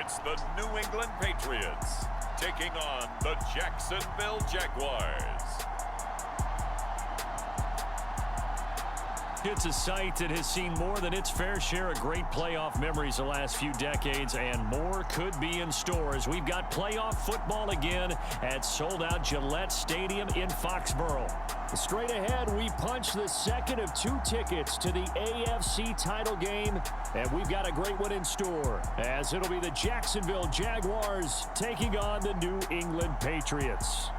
It's the New England Patriots taking on the Jacksonville Jaguars. It's a sight that has seen more than its fair share of great playoff memories the last few decades, and more could be in store as we've got playoff football again at sold-out Gillette Stadium in Foxborough. Straight ahead, we punch the second of 2 tickets to the AFC title game, and we've got a great one in store, as it'll be the Jacksonville Jaguars taking on the New England Patriots.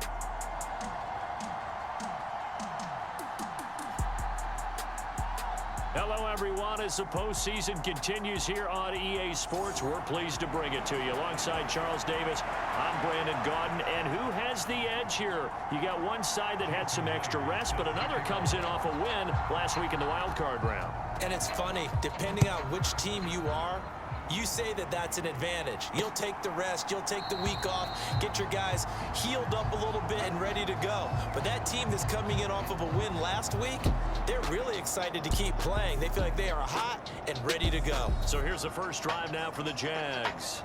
Hello, everyone. As the postseason continues here on EA Sports, we're pleased to bring it to you. Alongside Charles Davis, I'm Brandon Gaudin. And who has the edge here? You got one side that had some extra rest, but another comes in off a win last week in the wild card round. And it's funny, depending on which team you are, you say that that's an advantage. You'll take the rest, you'll take the week off, get your guys healed up a little bit and ready to go. But that team that's coming in off of a win last week, they're really excited to keep playing. They feel like they are hot and ready to go. So here's the first drive now for the Jags.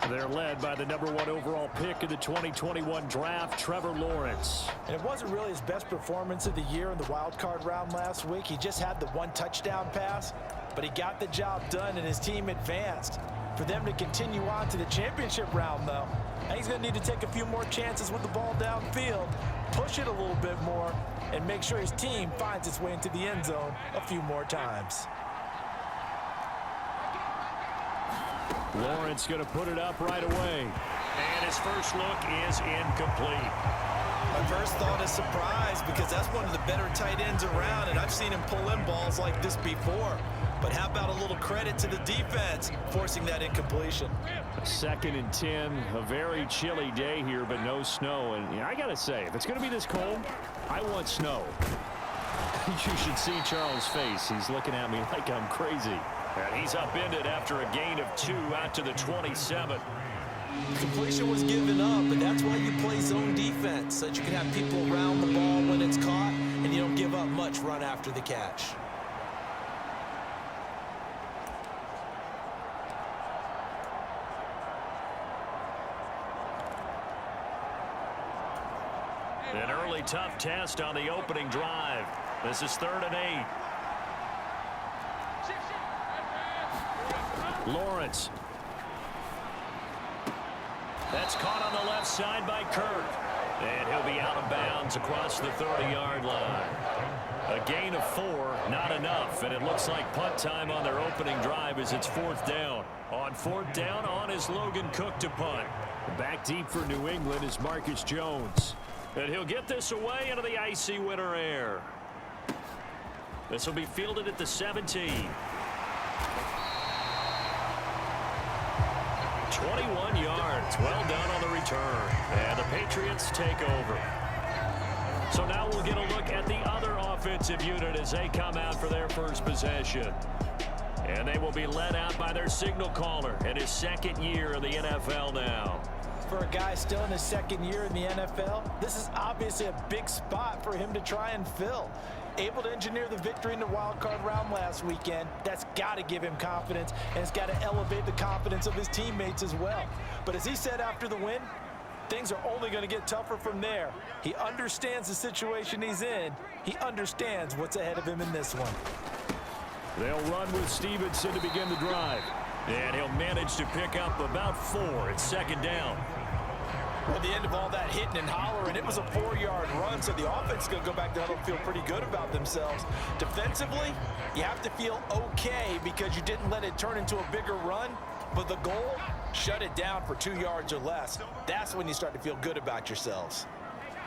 They're led by the #1 overall pick in the 2021 draft, Trevor Lawrence. And it wasn't really his best performance of the year in the wild card round last week. He just had the 1 touchdown pass, but he got the job done and his team advanced. For them to continue on to the championship round, though, he's going to need to take a few more chances with the ball downfield, push it a little bit more, and make sure his team finds its way into the end zone a few more times. Lawrence going to put it up right away. And his first look is incomplete. My first thought is surprise, because that's one of the better tight ends around, and I've seen him pull in balls like this before. But how about a little credit to the defense forcing that incompletion? 2nd and 10, a very chilly day here, but no snow. And I got to say, if it's going to be this cold, I want snow. You should see Charles' face. He's looking at me like I'm crazy. And he's upended after a gain of 2 out to the 27. Completion was given up, but that's why you play zone defense, so that you can have people around the ball when it's caught, and you don't give up much run after the catch. An early tough test on the opening drive. This is 3rd and 8. Lawrence. That's caught on the left side by Kirk. And he'll be out of bounds across the 30-yard line. A gain of 4, not enough. And it looks like punt time on their opening drive as it's 4th down. On 4th down, on is Logan Cook to punt. Back deep for New England is Marcus Jones. And he'll get this away into the icy winter air. This will be fielded at the 17. 21 yards. Well done on the return. And the Patriots take over. So now we'll get a look at the other offensive unit as they come out for their first possession. And they will be led out by their signal caller in his 2nd year in the NFL now. For a guy still in his 2nd year in the NFL, this is obviously a big spot for him to try and fill. Able to engineer the victory in the wild card round last weekend, that's got to give him confidence, and it's got to elevate the confidence of his teammates as well. But as he said after the win, things are only going to get tougher from there. He understands the situation he's in. He understands what's ahead of him in this one. They'll run with Stevenson to begin the drive. And he'll manage to pick up about 4 at 2nd down. At the end of all that hitting and hollering, it was a 4-yard run, so the offense is going to go back to huddle and feel pretty good about themselves. Defensively, you have to feel okay because you didn't let it turn into a bigger run, but the goal, shut it down for 2 yards or less. That's when you start to feel good about yourselves.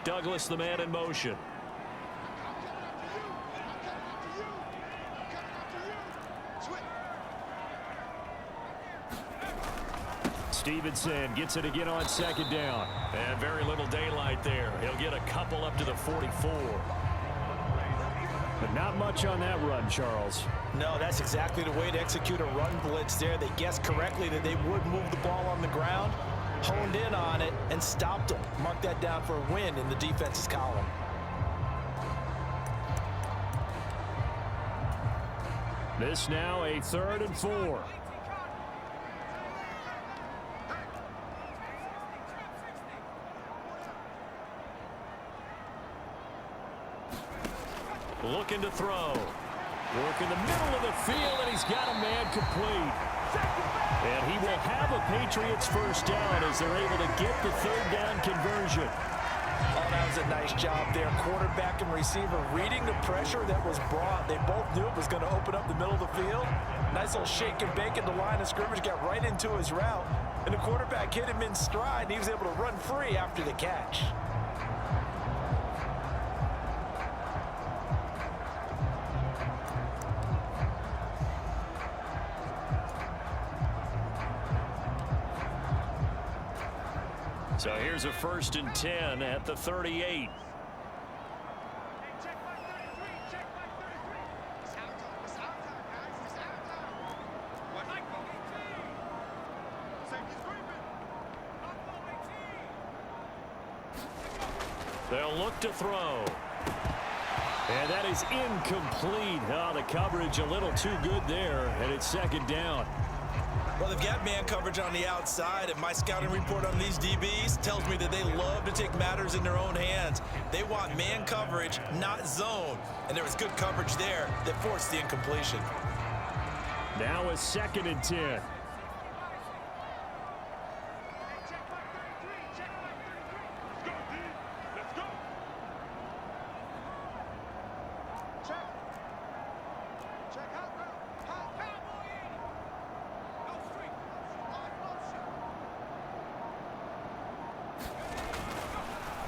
Douglas, the man in motion. Stevenson gets it again on 2nd down. And very little daylight there. He'll get a couple up to the 44. But not much on that run, Charles. No, that's exactly the way to execute a run blitz there. They guessed correctly that they would move the ball on the ground, honed in on it, and stopped them. Mark that down for a win in the defense's column. This now a 3rd and 4. Looking to throw. Work in the middle of the field, and he's got a man complete. And he will have a Patriots first down as they're able to get the third down conversion. Oh, that was a nice job there. Quarterback and receiver reading the pressure that was brought. They both knew it was going to open up the middle of the field. Nice little shake and bake at the line of scrimmage, got right into his route. And the quarterback hit him in stride, and he was able to run free after the catch. So here's a 1st and 10 at the 38. They'll look to throw. And that is incomplete. Oh, the coverage a little too good there, and it's 2nd down. Well, they've got man coverage on the outside, and my scouting report on these DBs tells me that they love to take matters in their own hands. They want man coverage, not zone. And there was good coverage there that forced the incompletion. Now a 2nd and 10.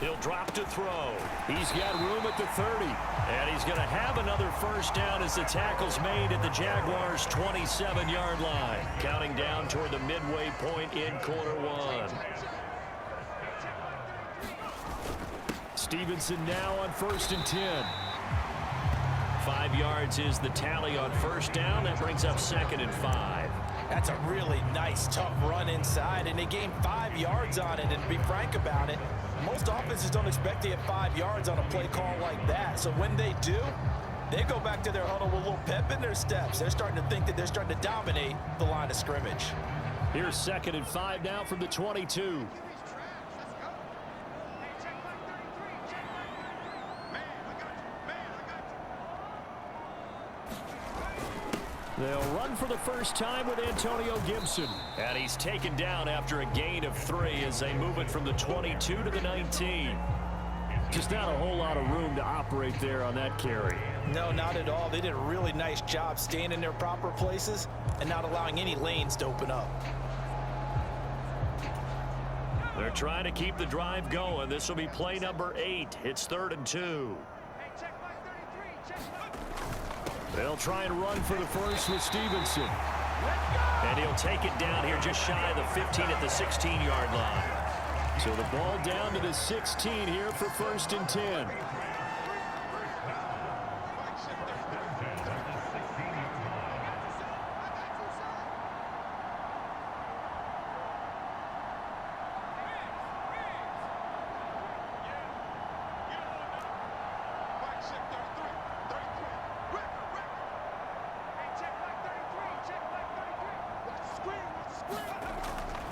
He'll drop to throw. He's got room at the 30. And he's going to have another first down as the tackle's made at the Jaguars' 27-yard line. Counting down toward the midway point in quarter 1. Stevenson now on 1st and 10. 5 yards is the tally on first down. That brings up 2nd and 5. That's a really nice, tough run inside, and they gained 5 yards on it. And to be frank about it, most offenses don't expect to get 5 yards on a play call like that. So when they do, they go back to their huddle with a little pep in their steps. They're starting to think that they're starting to dominate the line of scrimmage. Here's 2nd and 5 now from the 22. They'll run for the first time with Antonio Gibson. And he's taken down after a gain of 3 as they move it from the 22 to the 19. Just not a whole lot of room to operate there on that carry. No, not at all. They did a really nice job staying in their proper places and not allowing any lanes to open up. They're trying to keep the drive going. This will be play number 8. It's 3rd and 2. They'll try and run for the first with Stevenson. And he'll take it down here just shy of the 15 at the 16-yard line. So the ball down to the 16 here for 1st and 10.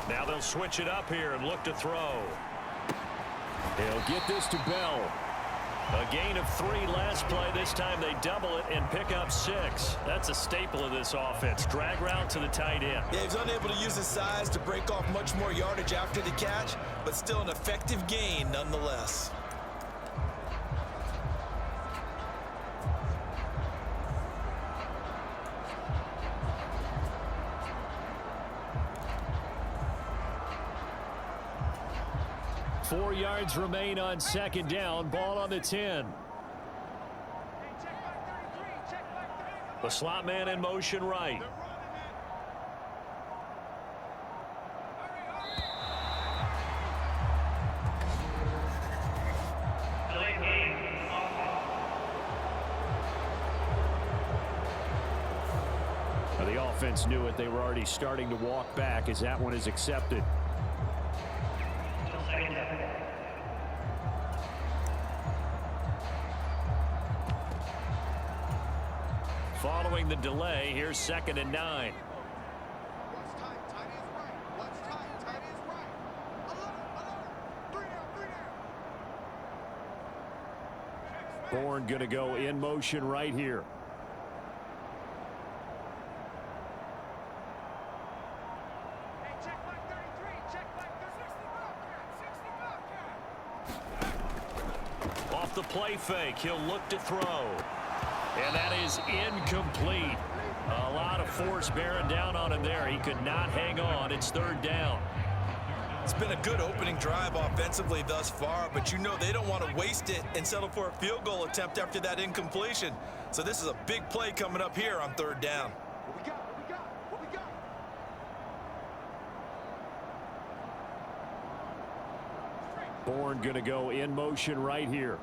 Now they'll switch it up here and look to throw. He'll get this to Bell. A gain of 3 last play. This time they double it and pick up 6. That's a staple of this offense. Drag route to the tight end. Yeah, he's unable to use his size to break off much more yardage after the catch, but still an effective gain nonetheless. Four yards remain on 2nd down. Ball on the 10. The slot man in motion right. Now the offense knew it. They were already starting to walk back as that one is accepted. Following the delay, here's 2nd and 9. Bourne going to go in motion right here. Off the play fake, he'll look to throw. And that is incomplete. A lot of force bearing down on him there. He could not hang on. It's third down. It's been a good opening drive offensively thus far, but you know they don't want to waste it and settle for a field goal attempt after that incompletion. So this is a big play coming up here on third down. What we got? Bourne going to go in motion right here.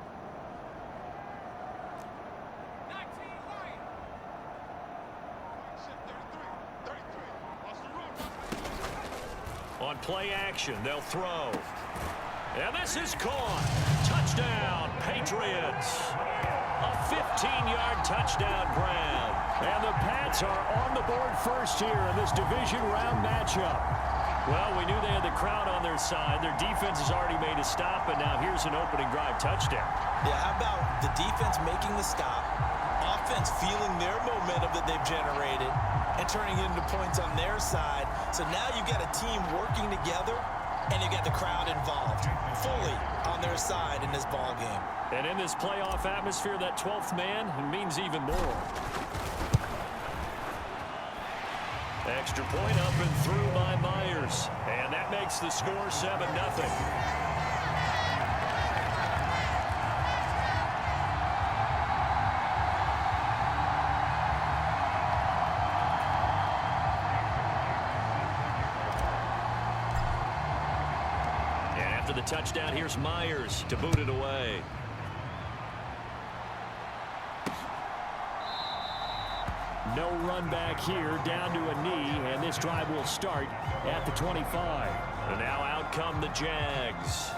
On play action, they'll throw. And this is caught. Touchdown, Patriots. A 15-yard touchdown grab. And the Pats are on the board first here in this division round matchup. Well, we knew they had the crowd on their side. Their defense has already made a stop, and now here's an opening drive touchdown. Yeah, how about the defense making the stop, offense feeling their momentum that they've generated, and turning it into points on their side. So now you've got a team working together, and you got the crowd involved, fully on their side in this ball game. And in this playoff atmosphere, that 12th man means even more. Extra point up and through by Myers. And that makes the score 7-0. And after the touchdown, here's Myers to boot it away. No run back here, down to a knee, and this drive will start at the 25. And now out come the Jags.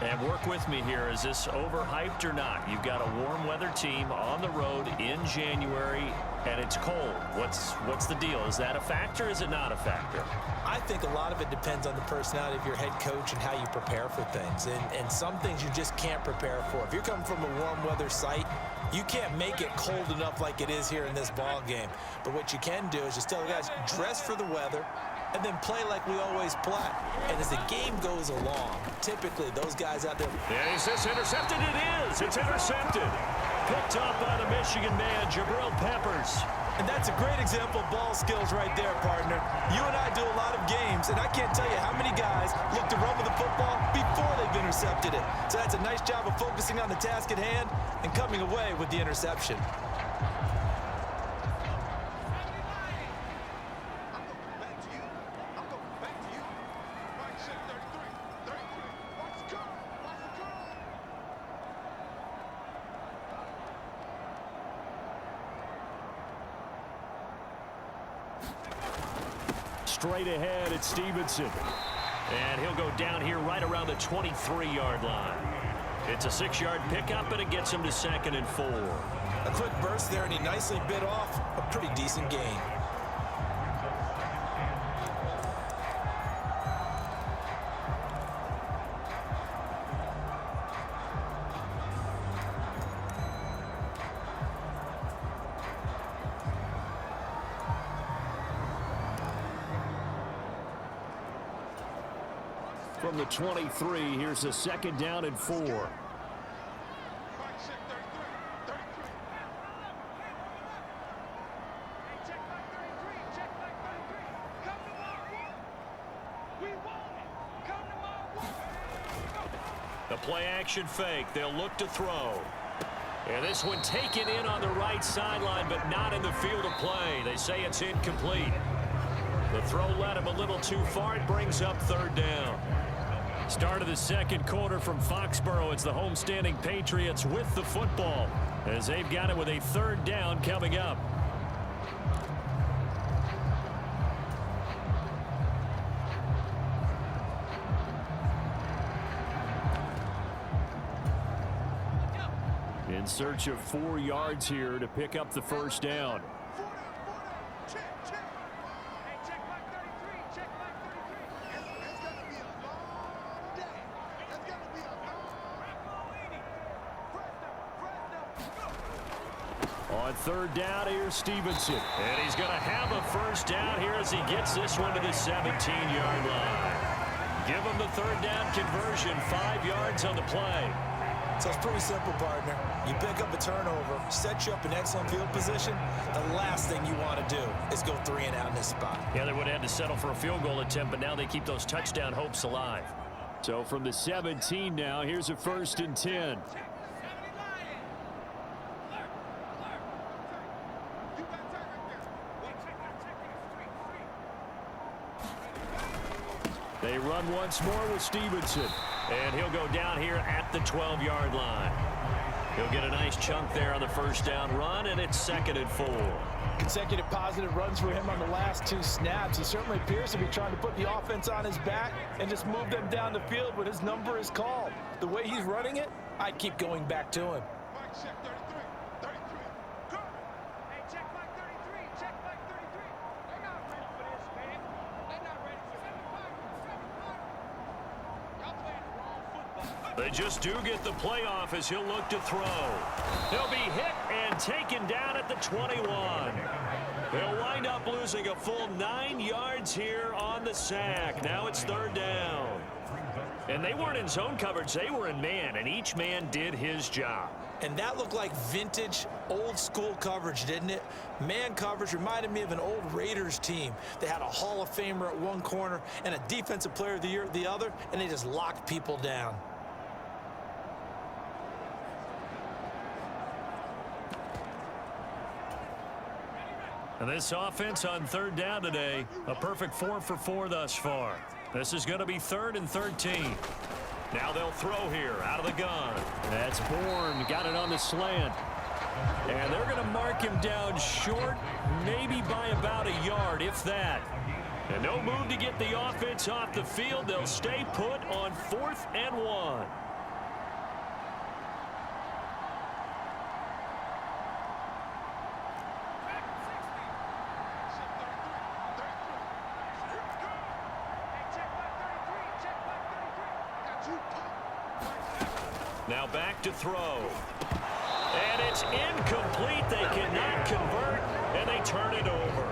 And work with me here. Is this overhyped or not? You've got a warm weather team on the road in January, and it's cold. What's the deal? Is that a factor? Is it not a factor? I think a lot of it depends on the personality of your head coach and how you prepare for things. And some things you just can't prepare for. If you're coming from a warm weather site, you can't make it cold enough like it is here in this ball game. But what you can do is just tell the guys, dress for the weather, and then play like we always play. And as the game goes along, typically those guys out there. And is this intercepted? It is. It's intercepted. Picked up by the Michigan man, Jabril Peppers. And that's a great example of ball skills right there, partner. You and I do a lot of games, and I can't tell you how many guys look to run with the football before they've intercepted it. So that's a nice job of focusing on the task at hand and coming away with the interception. Straight ahead, it's Stevenson. And he'll go down here right around the 23-yard line. It's a 6-yard pickup, and it gets him to 2nd and 4. A quick burst there, and he nicely bit off a pretty decent gain. From the 23, here's a 2nd down and 4. The play action fake. They'll look to throw. And this one taken in on the right sideline, but not in the field of play. They say it's incomplete. The throw led him a little too far. It brings up 3rd down. Start of the 2nd quarter from Foxborough. It's the homestanding Patriots with the football as they've got it with a 3rd down coming up. In search of 4 yards here to pick up the 1st down. On third down, here's Stevenson. And he's going to have a first down here as he gets this one to the 17-yard line. Give him the third down conversion, 5 yards on the play. So it's pretty simple, partner. You pick up a turnover, set you up in excellent field position. The last thing you want to do is go 3 and out in this spot. Yeah, they would have had to settle for a field goal attempt, but now they keep those touchdown hopes alive. So from the 17 now, here's a 1st and 10. They run once more with Stevenson. And he'll go down here at the 12-yard line. He'll get a nice chunk there on the first down run, and it's 2nd and 4. Consecutive positive runs for him on the last 2 snaps. He certainly appears to be trying to put the offense on his back and just move them down the field when his number is called. The way he's running it, I'd keep going back to him. Mike, check 33. 33. Go. Hey, check Mike 33. Check Mike 33. They're not ready for this, man. They're not ready for 75. Y'all playing the wrong football. They just do get the playoff as he'll look to throw. He'll be hit and taken down at the 21. They'll wind up losing a full 9 yards here on the sack. Now it's 3rd down. And they weren't in zone coverage. They were in man, and each man did his job. And that looked like vintage, old-school coverage, didn't it? Man coverage reminded me of an old Raiders team. They had a Hall of Famer at one corner and a Defensive Player of the Year at the other, and they just locked people down. And this offense on 3rd down today, a perfect 4 for 4 thus far. This is going to be 3rd and 13. Now they'll throw here out of the gun. That's Bourne, got it on the slant. And they're going to mark him down short, maybe by about a yard, if that. And no move to get the offense off the field. They'll stay put on 4th and 1. Now back to throw. And it's incomplete. They cannot convert, and they turn it over.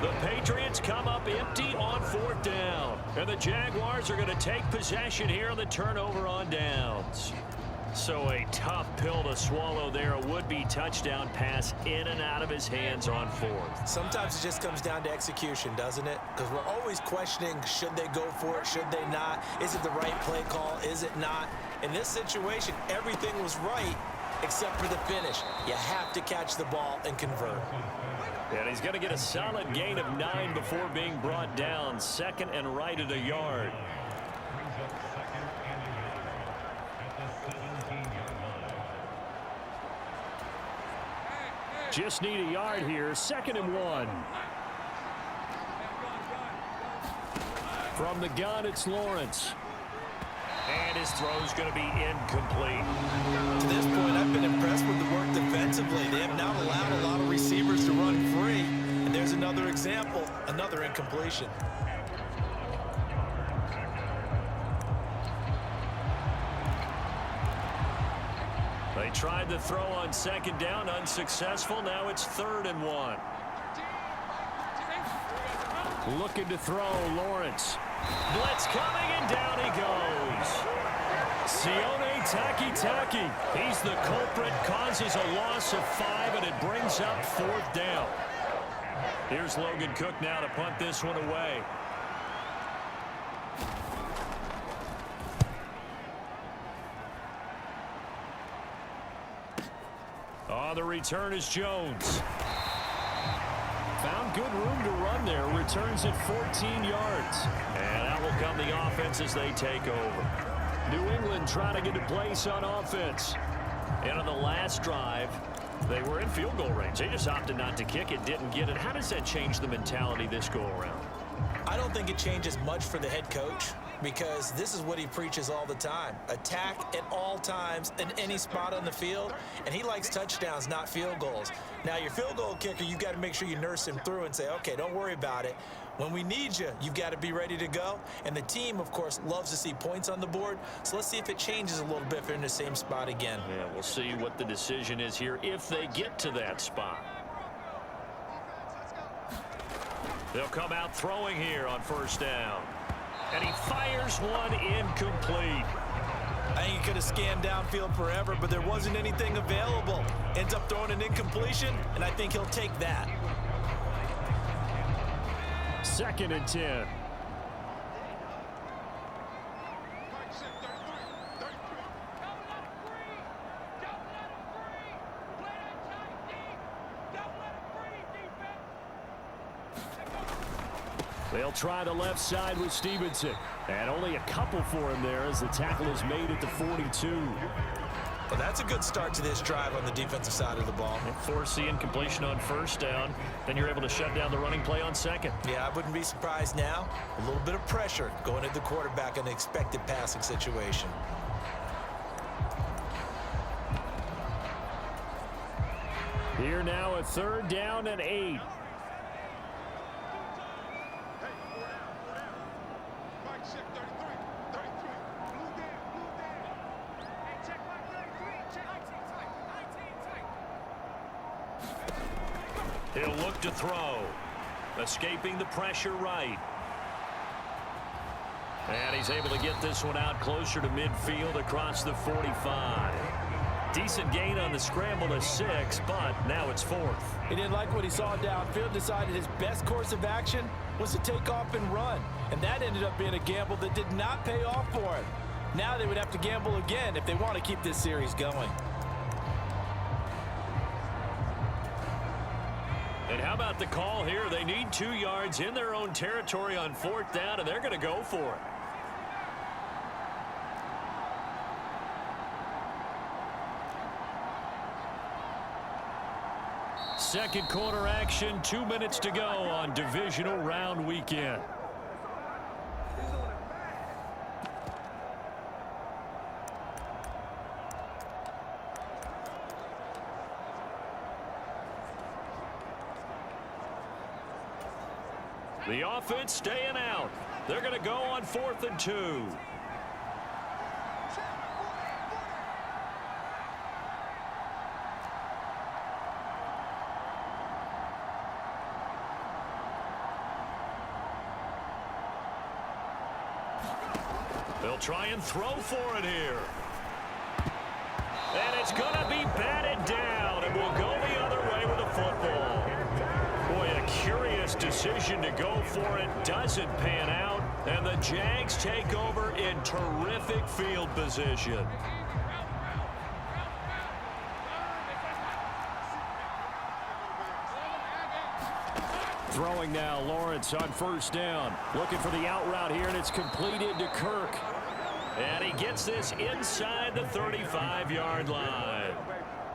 The Patriots come up empty on 4th down. And the Jaguars are going to take possession here on the turnover on downs. So a tough pill to swallow there. A would-be touchdown pass in and out of his hands on 4th. Sometimes it just comes down to execution, doesn't it? Because we're always questioning, should they go for it, should they not? Is it the right play call, is it not? In this situation, everything was right except for the finish. You have to catch the ball and convert. And he's going to get a solid gain of 9 before being brought down. 2nd and right at a yard. Just need a yard here. 2nd and 1. From the gun, it's Lawrence. And his throw's going to be incomplete. To this point, I've been impressed with the work defensively. They have not allowed a lot of receivers to run free. And there's another example, another incompletion. They tried the throw on 2nd down, unsuccessful. Now it's 3rd and 1. Looking to throw, Lawrence. Blitz coming, and down he goes. Sione Takitaki. He's the culprit, causes a loss of 5, and it brings up 4th down. Here's Logan Cook now to punt this one away. On the return is Jones. Found good room to run there. Returns at 14 yards. And out will come the offense as they take over. New England trying to get a place on offense. And on the last drive, they were in field goal range. They just opted not to kick it, didn't get it. How does that change the mentality this go-around? I don't think it changes much for the head coach because this is what he preaches all the time. Attack at all times in any spot on the field, and he likes touchdowns, not field goals. Now, your field goal kicker, you've got to make sure you nurse him through and say, okay, don't worry about it. When we need you, you've got to be ready to go. And the team, of course, loves to see points on the board. So let's see if it changes a little bit if they're in the same spot again. Yeah, we'll see what the decision is here if they get to that spot. They'll come out throwing here on first down. And he fires one incomplete. I think he could have scanned downfield forever, but there wasn't anything available. Ends up throwing an incompletion, and I think he'll take that. 2nd and 10. They'll try the left side with Stevenson. And only a couple for him there as the tackle is made at the 42. Well, that's a good start to this drive on the defensive side of the ball. Force the incompletion on first down. Then you're able to shut down the running play on second. Yeah, I wouldn't be surprised now. A little bit of pressure going at the quarterback in an expected passing situation. Here now a 3rd down and 8. He'll look to throw. Escaping the pressure right. And he's able to get this one out closer to midfield across the 45. Decent gain on the scramble to 6, but now it's 4th. He didn't like what he saw downfield, decided his best course of action was to take off and run. And that ended up being a gamble that did not pay off for him. Now they would have to gamble again if they want to keep this series going. And how about the call here? They need 2 yards in their own territory on 4th down, and they're going to go for it. Second quarter action, 2 minutes to go on Divisional Round weekend. The offense staying out. They're going to go on 4th and 2. They'll try and throw for it here. And it's going to be batted down, and we'll go the other way with the football. Boy, a curious decision to go for it. Doesn't pan out, and the Jags take over in terrific field position. Throwing now, Lawrence on first down. Looking for the out route here, and it's completed to Kirk. And he gets this inside the 35-yard line.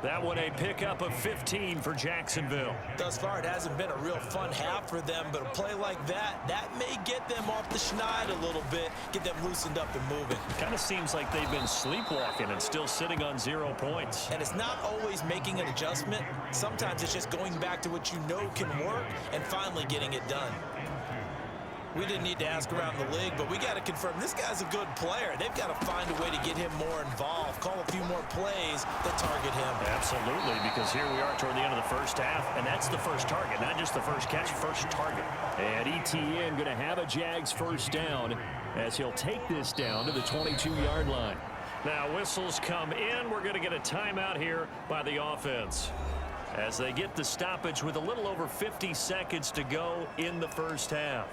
That one a pickup of 15 for Jacksonville. Thus far, it hasn't been a real fun half for them, but a play like that may get them off the schneid a little bit, get them loosened up and moving. Kind of seems like they've been sleepwalking and still sitting on 0 points. And it's not always making an adjustment. Sometimes it's just going back to what you know can work and finally getting it done. We didn't need to ask around the league, but we got to confirm this guy's a good player. They've got to find a way to get him more involved, call a few more plays that target him. Absolutely, because here we are toward the end of the first half, and that's the first target, not just the first catch, first target. And ETN going to have a Jags first down as he'll take this down to the 22-yard line. Now whistles come in. We're going to get a timeout here by the offense as they get the stoppage with a little over 50 seconds to go in the first half.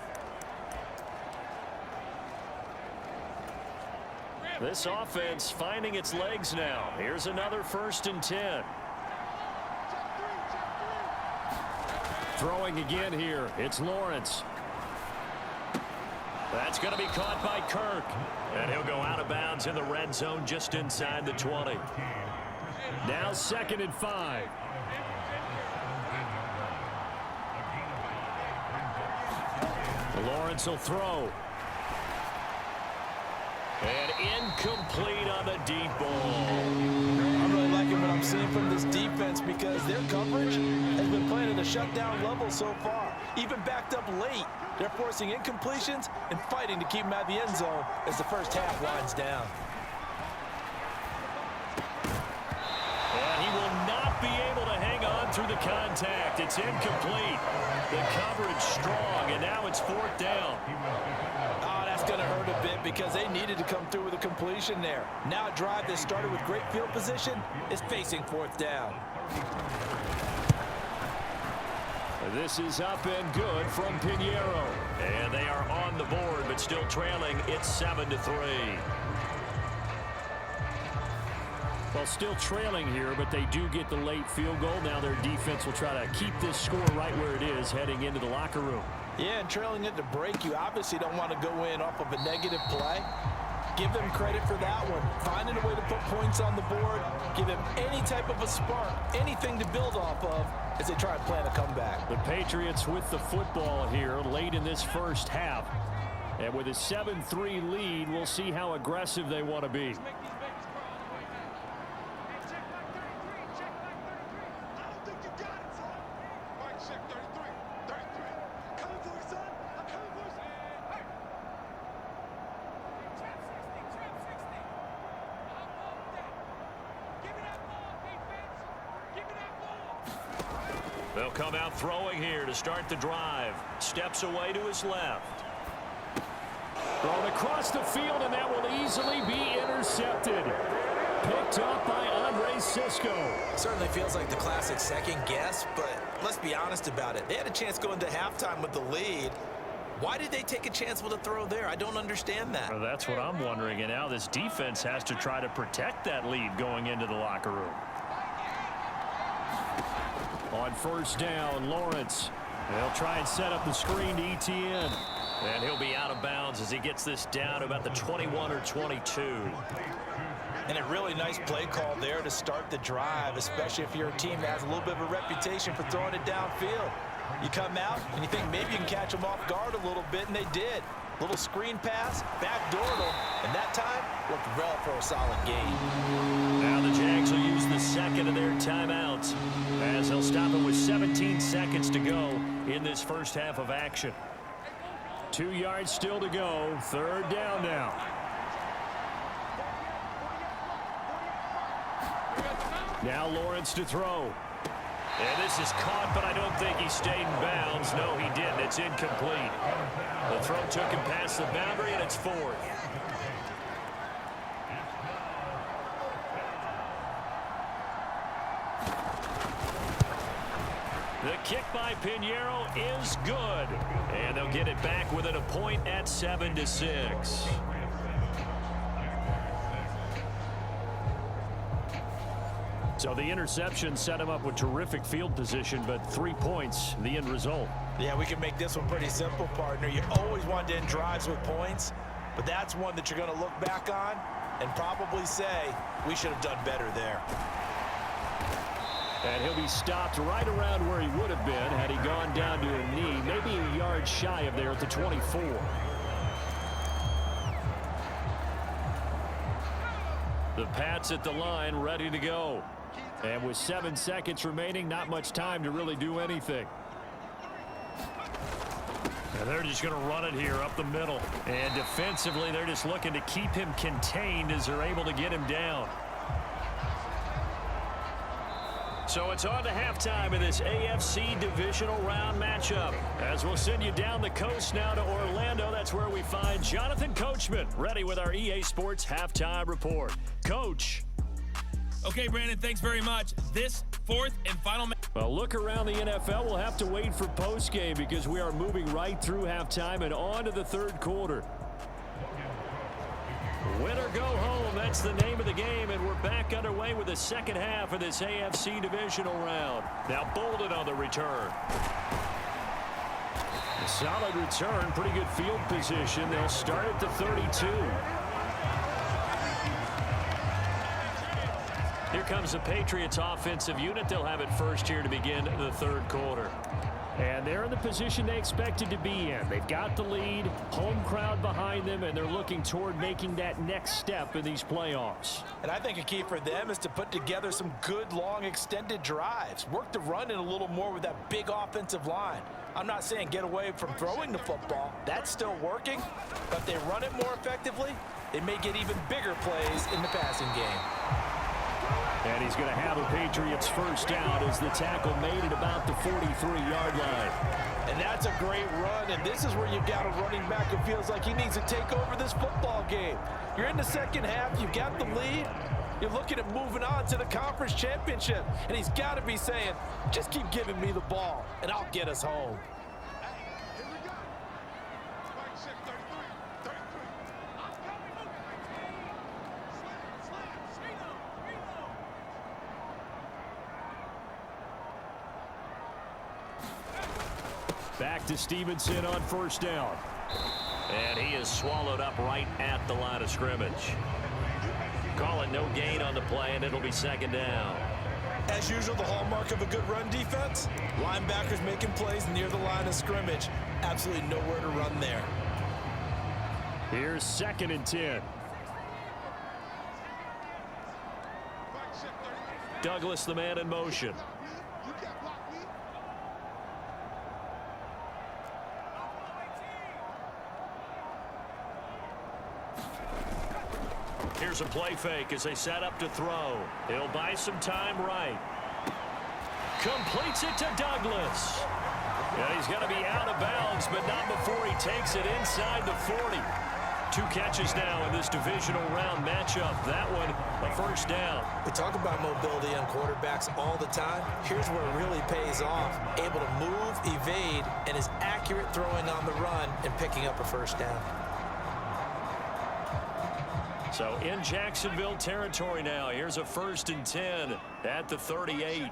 This offense finding its legs now. Here's another 1st and 10. Throwing again here. It's Lawrence. That's going to be caught by Kirk. And he'll go out of bounds in the red zone just inside the 20. Now 2nd and 5. Lawrence will throw. And incomplete on the deep ball. I'm really liking what I'm seeing from this defense because their coverage has been playing at a shutdown level so far. Even backed up late, they're forcing incompletions and fighting to keep them out of the end zone as the first half winds down. And he will not be able to hang on through the contact. It's incomplete. The coverage strong, and now it's fourth down. Oh, that's going to hurt a bit because they needed to come through with a completion there. Now a drive that started with great field position is facing fourth down. This is up and good from Pinheiro. And they are on the board, but still trailing. It's 7-3. Well, still trailing here, but they do get the late field goal. Now their defense will try to keep this score right where it is heading into the locker room. Yeah, and trailing at the break, you obviously don't want to go in off of a negative play. Give them credit for that one. Finding a way to put points on the board. Give them any type of a spark, anything to build off of as they try and plan a comeback. The Patriots with the football here late in this first half. And with a 7-3 lead, we'll see how aggressive they want to be. They'll come out throwing here to start the drive. Steps away to his left. Thrown across the field, and that will easily be intercepted. Picked up by Andre Sisco. Certainly feels like the classic second guess, but let's be honest about it. They had a chance going to halftime with the lead. Why did they take a chance with a throw there? I don't understand that. Well, that's what I'm wondering, and now this defense has to try to protect that lead going into the locker room. On first down, Lawrence. They'll try and set up the screen to Etienne. And he'll be out of bounds as he gets this down to about the 21 or 22. And a really nice play call there to start the drive, especially if you're a team that has a little bit of a reputation for throwing it downfield. You come out and you think maybe you can catch them off guard a little bit, and they did. Little screen pass, backdoored them, and that time looked well for a solid gain. Now the Jags will use the second of their timeouts as they'll stop it with 17 seconds to go in this first half of action. 2 yards still to go. Third down now. Now Lawrence to throw. And this is caught, but I don't think he stayed in bounds. No, he didn't. It's incomplete. The throw took him past the boundary, and it's fourth. The kick by Pinheiro is good. And they'll get it back within a point at 7-6. So the interception set him up with terrific field position, but 3 points, the end result. Yeah, we can make this one pretty simple, partner. You always want to end drives with points, but that's one that you're going to look back on and probably say, we should have done better there. And he'll be stopped right around where he would have been had he gone down to a knee, maybe a yard shy of there at the 24. The Pats at the line ready to go. And with 7 seconds remaining, not much time to really do anything. And they're just going to run it here up the middle. And defensively, they're just looking to keep him contained as they're able to get him down. So it's on to halftime in this AFC Divisional Round matchup. As we'll send you down the coast now to Orlando, that's where we find Jonathan Coachman, ready with our EA Sports Halftime Report. Coach. Okay, Brandon, thanks very much. This fourth and final match. Well, look around the NFL. We'll have to wait for postgame because we are moving right through halftime and on to the third quarter. Win or go home, that's the name of the game, and we're back underway with the second half of this AFC Divisional Round. Now Bolden on the return. A solid return, pretty good field position. They'll start at the 32. Here comes the Patriots offensive unit. They'll have it first here to begin the third quarter. And they're in the position they expected to be in. They've got the lead, home crowd behind them, and they're looking toward making that next step in these playoffs. And I think a key for them is to put together some good, long, extended drives. Work the run in a little more with that big offensive line. I'm not saying get away from throwing the football. That's still working. But if they run it more effectively, they may get even bigger plays in the passing game. And he's going to have a Patriots first down as the tackle made at about the 43-yard line. And that's a great run, and this is where you've got a running back who feels like he needs to take over this football game. You're in the second half, you've got the lead, you're looking at moving on to the conference championship, and he's got to be saying, just keep giving me the ball, and I'll get us home. Here we go. Spike check 33. 33. I'm coming. Slam. Reload. Back to Stevenson on first down. And he is swallowed up right at the line of scrimmage. Call it no gain on the play, and it'll be second down. As usual, the hallmark of a good run defense, linebackers making plays near the line of scrimmage. Absolutely nowhere to run there. Here's 2nd and 10. Douglas, the man in motion. You can't block me. Here's a play fake as they set up to throw. He'll buy some time right. Completes it to Douglas. And he's going to be out of bounds, but not before he takes it inside the 40. 2 catches now in this divisional round matchup. That one, a first down. We talk about mobility on quarterbacks all the time. Here's where it really pays off. Able to move, evade, and is accurate throwing on the run and picking up a first down. So in Jacksonville territory now. Here's a 1st and 10 at the 38.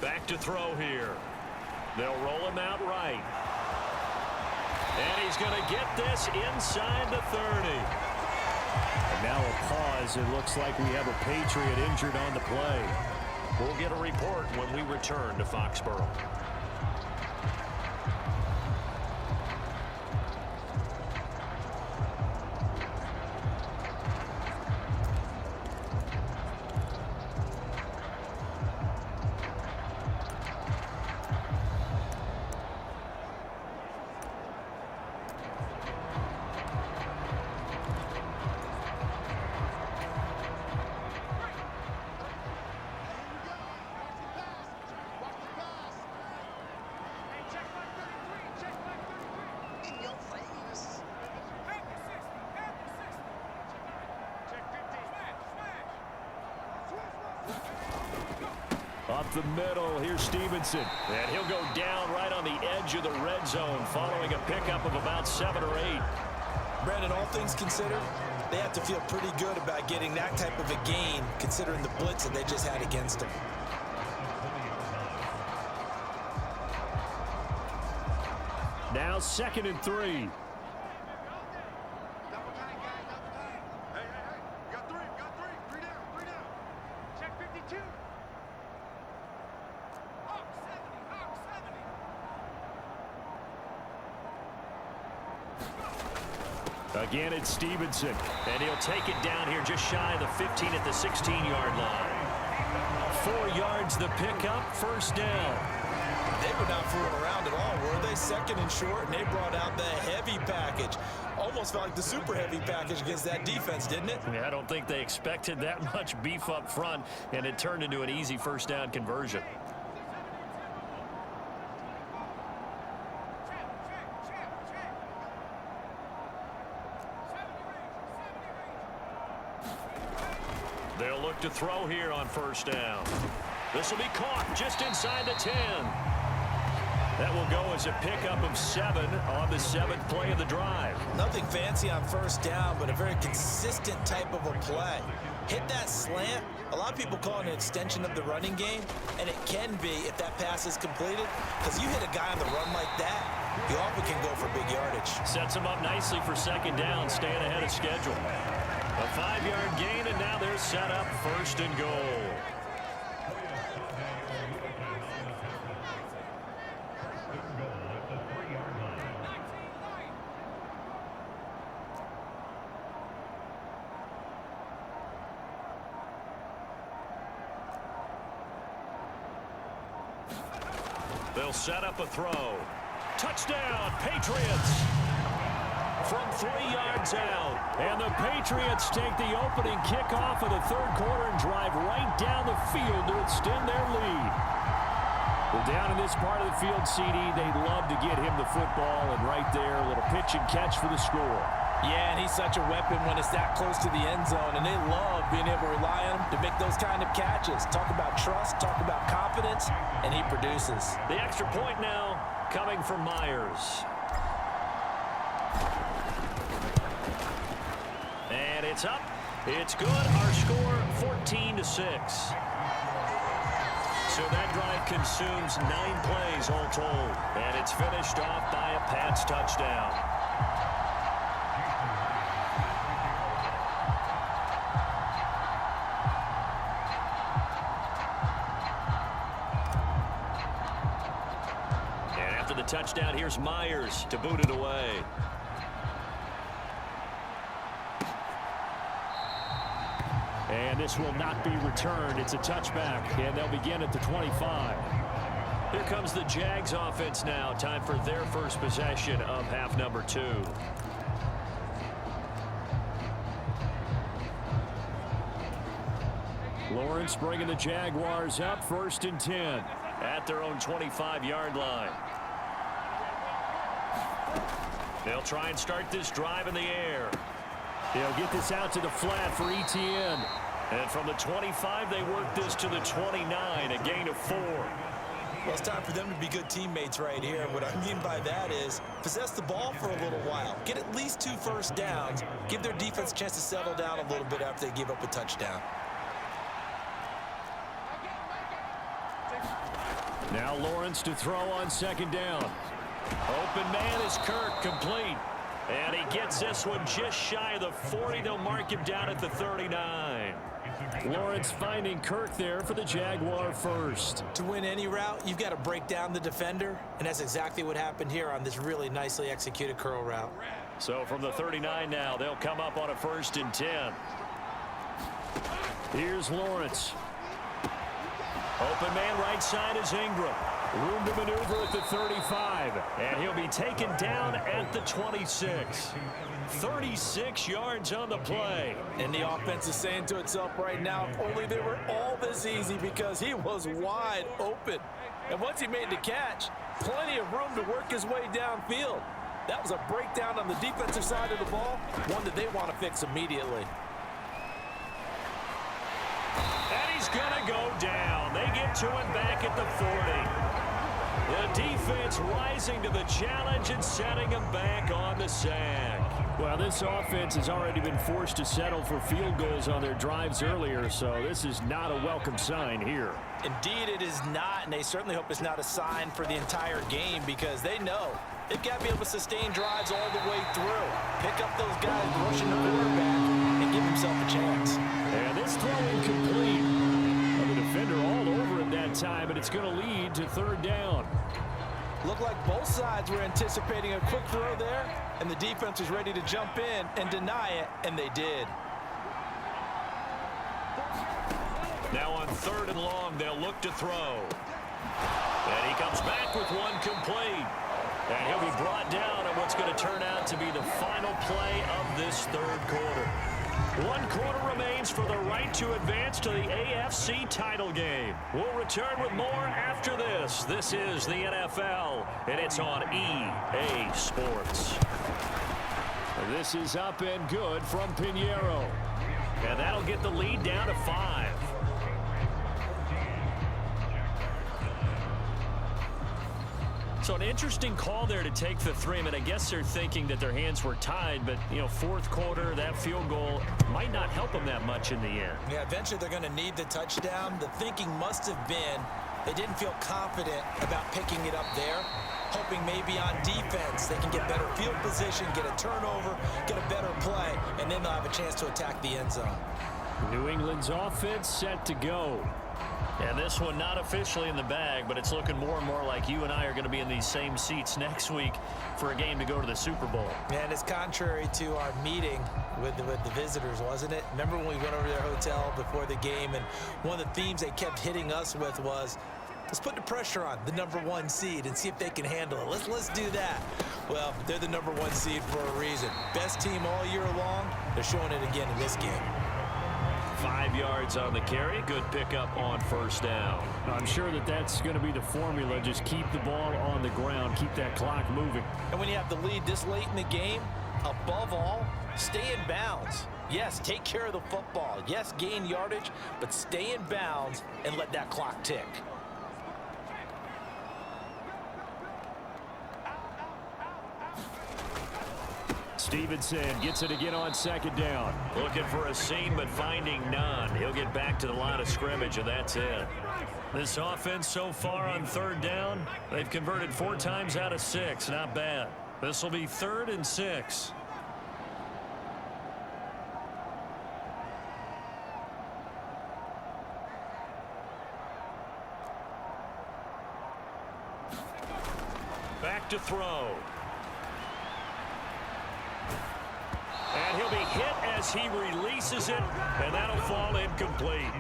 Back to throw here. They'll roll him out right. And he's going to get this inside the 30. And now a pause. It looks like we have a Patriot injured on the play. We'll get a report when we return to Foxborough. Up the middle, here's Stevenson. And he'll go down right on the edge of the red zone following a pickup of about 7 or 8. Brandon, all things considered, they have to feel pretty good about getting that type of a gain considering the blitz that they just had against them. Now 2nd and 3. Again, it's Stevenson. And he'll take it down here just shy of the 15 at the 16-yard line. 4 yards the pickup, first down. They were not fooling around at all, were they? 2nd and short, and they brought out the heavy package. Almost felt like the super heavy package against that defense, didn't it? Yeah, I don't think they expected that much beef up front, and it turned into an easy first down conversion. They'll look to throw here on first down. This will be caught just inside the 10. That will go as a pickup of 7 on the 7th play of the drive. Nothing fancy on first down, but a very consistent type of a play. Hit that slant. A lot of people call it an extension of the running game, and it can be if that pass is completed, because you hit a guy on the run like that, you often can go for big yardage. Sets him up nicely for 2nd down, staying ahead of schedule. A 5-yard gain, and now they're set up 1st and goal. They'll set up a throw. Touchdown, Patriots! From 3 yards out. And the Patriots take the opening kickoff of the 3rd quarter and drive right down the field to extend their lead. Well, down in this part of the field, CD, they'd love to get him the football, and right there, a little pitch and catch for the score. Yeah, and he's such a weapon when it's that close to the end zone, and they love being able to rely on him to make those kind of catches. Talk about trust, talk about confidence, and he produces. The extra point now coming from Myers. And it's up. It's good. Our score, 14-6. So that drive consumes 9 plays all told. And it's finished off by a Pats touchdown. The touchdown, here's Myers to boot it away. And this will not be returned. It's a touchback, and they'll begin at the 25. Here comes the Jags offense now. Time for their first possession of half number 2. Lawrence bringing the Jaguars up 1st and 10 at their own 25-yard line. They'll try and start this drive in the air. They'll get this out to the flat for Etienne. And from the 25, they work this to the 29, a gain of 4. Well, it's time for them to be good teammates right here. What I mean by that is possess the ball for a little while. Get at least 2 first downs. Give their defense a chance to settle down a little bit after they give up a touchdown. Now Lawrence to throw on 2nd down. Open man is Kirk, complete. And he gets this one just shy of the 40. They'll mark him down at the 39. Lawrence finding Kirk there for the Jaguar first. To win any route, you've got to break down the defender, and that's exactly what happened here on this really nicely executed curl route. So from the 39 now, they'll come up on a 1st and 10. Here's Lawrence. Open man right side is Ingram. Room to maneuver at the 35. And he'll be taken down at the 26. 36 yards on the play. And the offense is saying to itself right now, if only they were all this easy, because he was wide open. And once he made the catch, plenty of room to work his way downfield. That was a breakdown on the defensive side of the ball, one that they want to fix immediately. And he's going to go down. They get to him back at the 40. The defense rising to the challenge and setting him back on the sack. Well, this offense has already been forced to settle for field goals on their drives earlier, so this is not a welcome sign here. Indeed, it is not, and they certainly hope it's not a sign for the entire game, because they know they've got to be able to sustain drives all the way through. Pick up those guys rushing the quarterback and give himself a chance. And this throw incomplete. The defender all over him that time, and it's going to lead to 3rd down. Looked like both sides were anticipating a quick throw there, and the defense was ready to jump in and deny it, and they did. Now on 3rd and long, they'll look to throw. And he comes back with one complete. And he'll be brought down on what's going to turn out to be the final play of this 3rd quarter. 1 quarter remains for the right to advance to the AFC title game. We'll return with more after this. This is the NFL, and it's on EA Sports. This is up and good from Pinheiro. And that'll get the lead down to 5. So an interesting call there to take the 3. I mean, I guess they're thinking that their hands were tied, but, you know, fourth quarter, that field goal might not help them that much in the end. Yeah, eventually they're going to need the touchdown. The thinking must have been they didn't feel confident about picking it up there, hoping maybe on defense they can get better field position, get a turnover, get a better play, and then they'll have a chance to attack the end zone. New England's offense set to go. And this one not officially in the bag, but it's looking more and more like you and I are going to be in these same seats next week for a game to go to the Super Bowl. And it's contrary to our meeting with the visitors, wasn't it? Remember when we went over to their hotel before the game, and one of the themes they kept hitting us with was, let's put the pressure on the #1 seed and see if they can handle it. Let's do that. Well, they're the #1 seed for a reason. Best team all year long. They're showing it again in this game. 5 yards on the carry. Good pickup on first down. I'm sure that's going to be the formula. Just keep the ball on the ground. Keep that clock moving. And when you have the lead this late in the game, above all, stay in bounds. Yes, take care of the football. Yes, gain yardage, but stay in bounds and let that clock tick. Stevenson gets it again on second down. Looking for a seam, but finding none. He'll get back to the line of scrimmage, and that's it. This offense so far on third down, they've converted 4 times out of 6. Not bad. This will be 3rd and 6. Back to throw. And he'll be hit as he releases it, and that'll fall incomplete.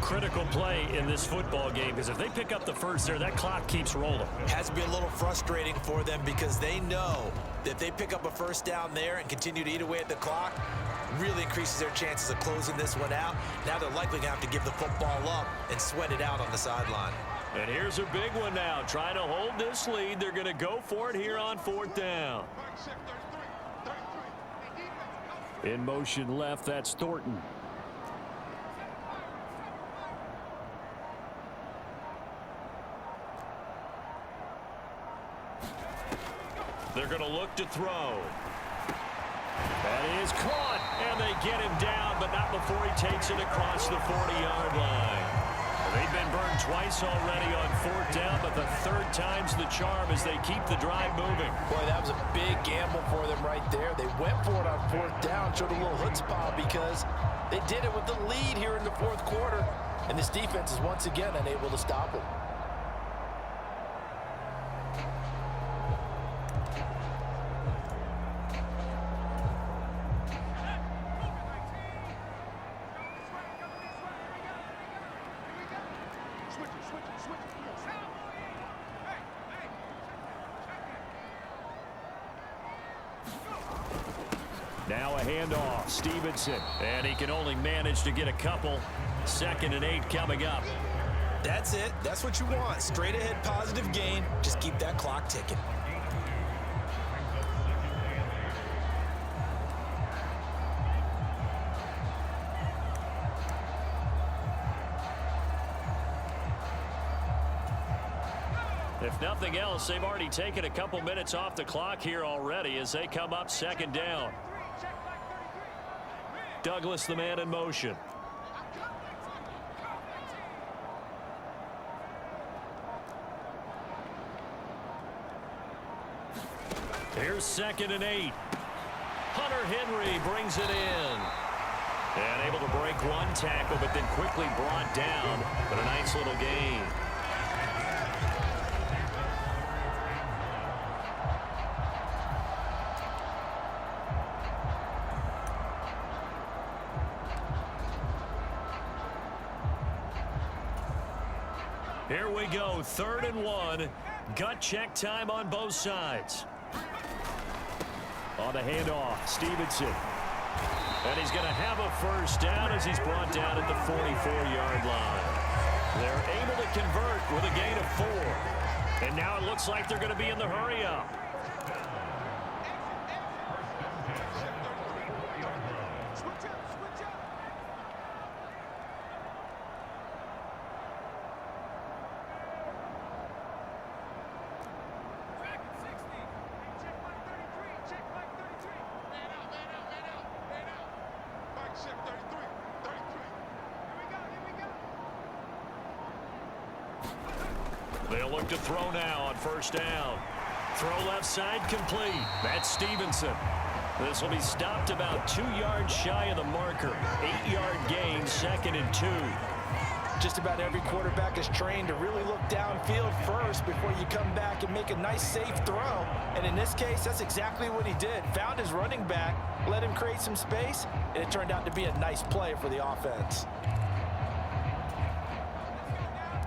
Critical play in this football game, because if they pick up the first there, that clock keeps rolling. Has to be a little frustrating for them because they know that if they pick up a first down there and continue to eat away at the clock, really increases their chances of closing this one out. Now they're likely going to have to give the football up and sweat it out on the sideline. And here's a big one now. Trying to hold this lead. They're going to go for it here on 4th down. In motion left, that's Thornton. They're going to look to throw. That is caught, and they get him down, but not before he takes it across the 40-yard line. They've been burned twice already on 4th down, but the 3rd time's the charm as they keep the drive moving. Boy, that was a big gamble for them right there. They went for it on 4th down, showed a little chutzpah because they did it with the lead here in the 4th quarter, and this defense is once again unable to stop them. Now a handoff, Stevenson. And he can only manage to get a couple. 2nd and 8 coming up. That's it. That's what you want. Straight ahead positive gain. Just keep that clock ticking. If nothing else, they've already taken a couple minutes off the clock here already as they come up 2nd down. Douglas, the man in motion. Here's 2nd and 8. Hunter Henry brings it in. And able to break one tackle, but then quickly brought down. But a nice little gain. Here we go, 3rd and 1. Gut check time on both sides. On the handoff, Stevenson. And he's going to have a first down as he's brought down at the 44-yard line. They're able to convert with a gain of 4. And now it looks like they're going to be in the hurry-up. They'll look to throw now on first down. Throw left side complete. That's Stevenson. This will be stopped about 2 yards shy of the marker. 8-yard gain, 2nd and 2. Just about every quarterback is trained to really look downfield first before you come back and make a nice, safe throw. And in this case, that's exactly what he did. Found his running back, let him create some space, and it turned out to be a nice play for the offense.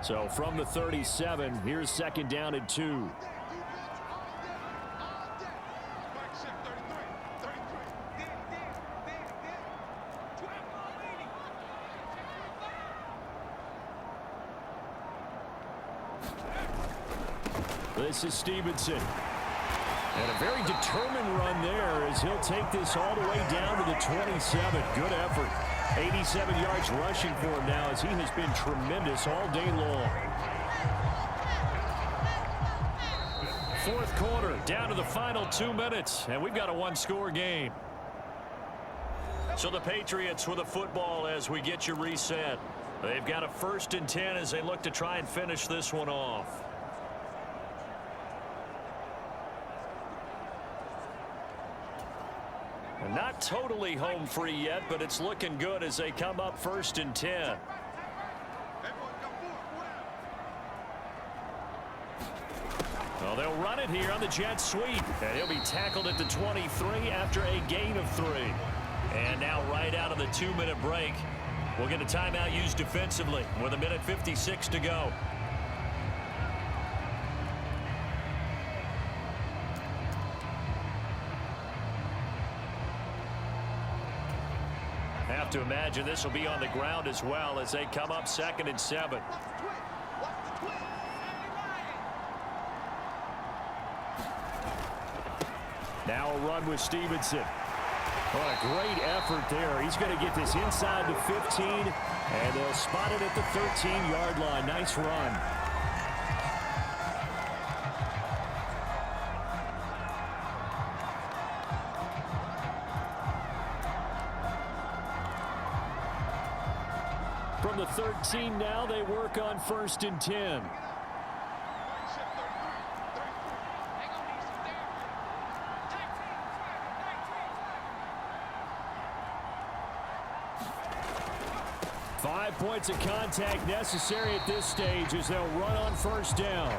So from the 37, here's 2nd down and 2. This is Stevenson. And a very determined run there as he'll take this all the way down to the 27. Good effort. 87 yards rushing for him now as he has been tremendous all day long. 4th quarter, down to the final 2 minutes, and we've got a one-score game. So the Patriots with a football as we get you reset. They've got a 1st and 10 as they look to try and finish this one off. Not totally home free yet, but it's looking good as they come up 1st and 10. Well, they'll run it here on the jet sweep, and he'll be tackled at the 23 after a gain of 3. And now right out of the 2-minute break, we'll get a timeout used defensively with 1:56 to go. Have to imagine this will be on the ground as well as they come up 2nd and 7. Now a run with Stevenson. What a great effort there. He's going to get this inside the 15, and they'll spot it at the 13-yard line. Nice run. From the 13 now, they work on 1st and 10. Five points of contact necessary at this stage as they'll run on 1st down.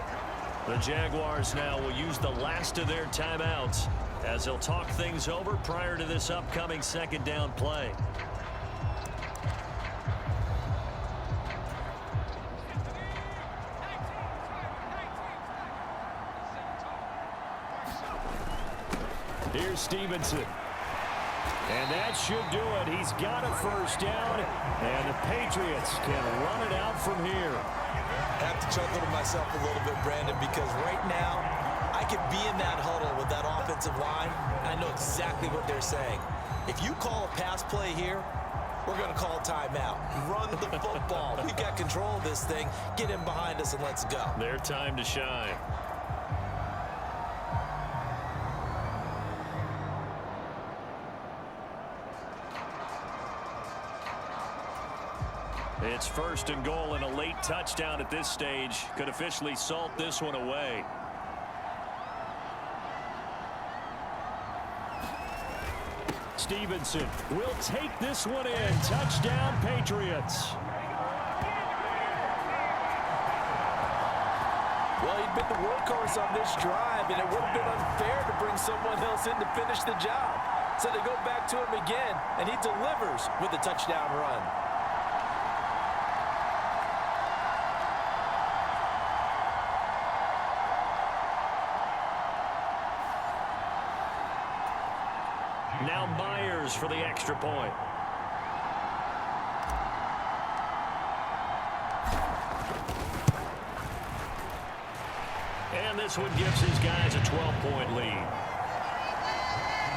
The Jaguars now will use the last of their timeouts as they'll talk things over prior to this upcoming 2nd down play. Here's Stevenson. And that should do it. He's got a 1st down, and the Patriots can run it out from here. I have to chuckle to myself a little bit, Brandon, because right now I could be in that huddle with that offensive line. I know exactly what they're saying. If you call a pass play here, we're going to call a timeout. Run the football. We've got control of this thing. Get him behind us and let's go. Their time to shine. It's 1st and goal, and a late touchdown at this stage could officially salt this one away. Stevenson will take this one in. Touchdown, Patriots. Well, he'd been the workhorse on this drive, and it would have been unfair to bring someone else in to finish the job. So they go back to him again, and he delivers with a touchdown run. Now Myers for the extra point. And this one gives his guys a 12-point lead.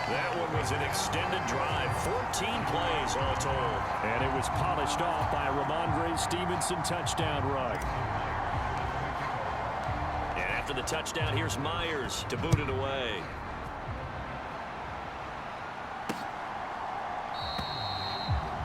That one was an extended drive, 14 plays all told. And it was polished off by a Ramondre Stevenson touchdown run. And after the touchdown, here's Myers to boot it away.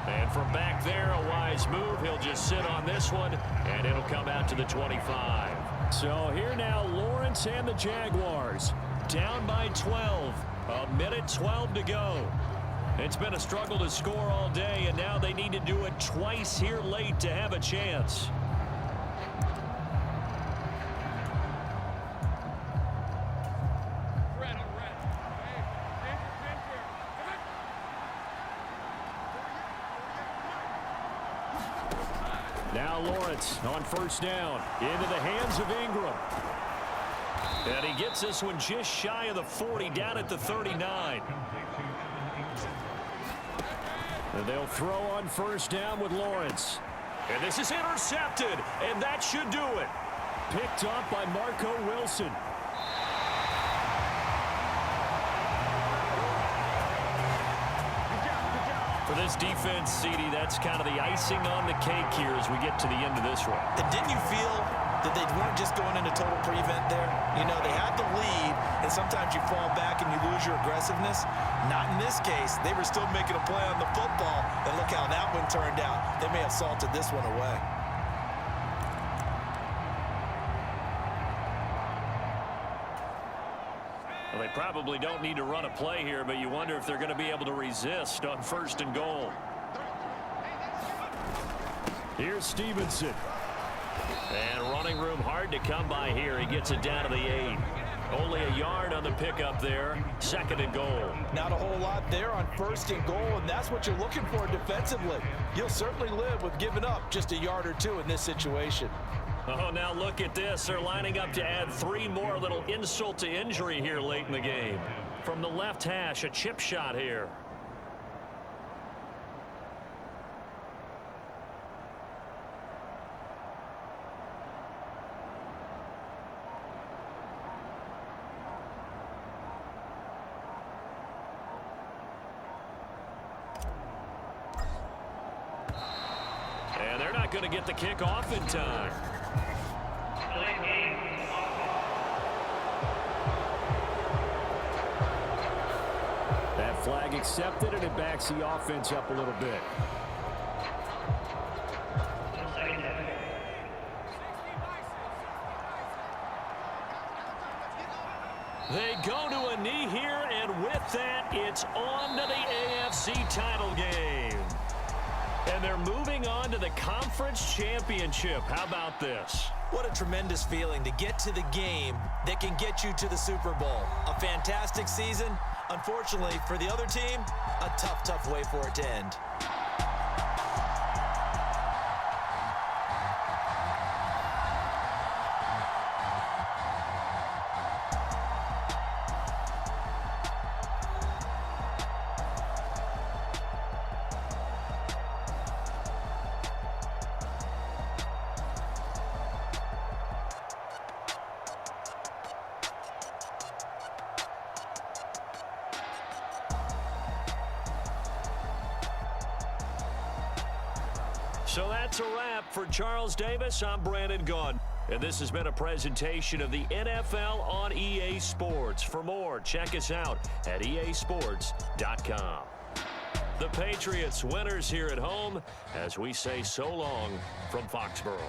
And from back there, a wise move. He'll just sit on this one, and it'll come out to the 25. So here now, Lawrence and the Jaguars down by 12. A minute 12 to go. It's been a struggle to score all day, and now they need to do it twice here late to have a chance. Now Lawrence on first down into the hands of Ingram. And he gets this one just shy of the 40, down at the 39. And they'll throw on first down with Lawrence. And this is intercepted, and that should do it. Picked off by Marco Wilson. For this defense, CD, that's kind of the icing on the cake here as we get to the end of this one. And didn't you feel that they weren't just going into total prevent there? You know, they had the lead, and sometimes you fall back and you lose your aggressiveness. Not in this case. They were still making a play on the football, and look how that one turned out. They may have salted this one away. Well, they probably don't need to run a play here, but you wonder if they're going to be able to resist on first and goal. Here's Stevenson. And running room hard to come by here. He gets it down to the 8. Only a yard on the pickup there. Second and goal. Not a whole lot there on first and goal, and that's what you're looking for defensively. You'll certainly live with giving up just a yard or two in this situation. Oh, now look at this. They're lining up to add 3 more. A little insult to injury here late in the game. From the left hash, a chip shot here. And they're not going to get the kick off in time. That flag accepted, and it backs the offense up a little bit. They go to a knee here, and with that, it's on to the AFC title game. And they're moving on to the conference championship. How about this? What a tremendous feeling to get to the game that can get you to the Super Bowl. A fantastic season. Unfortunately, for the other team, a tough, tough way for it to end. So that's a wrap for Charles Davis. I'm Brandon Gunn. And this has been a presentation of the NFL on EA Sports. For more, check us out at easports.com. The Patriots winners here at home as we say so long from Foxborough.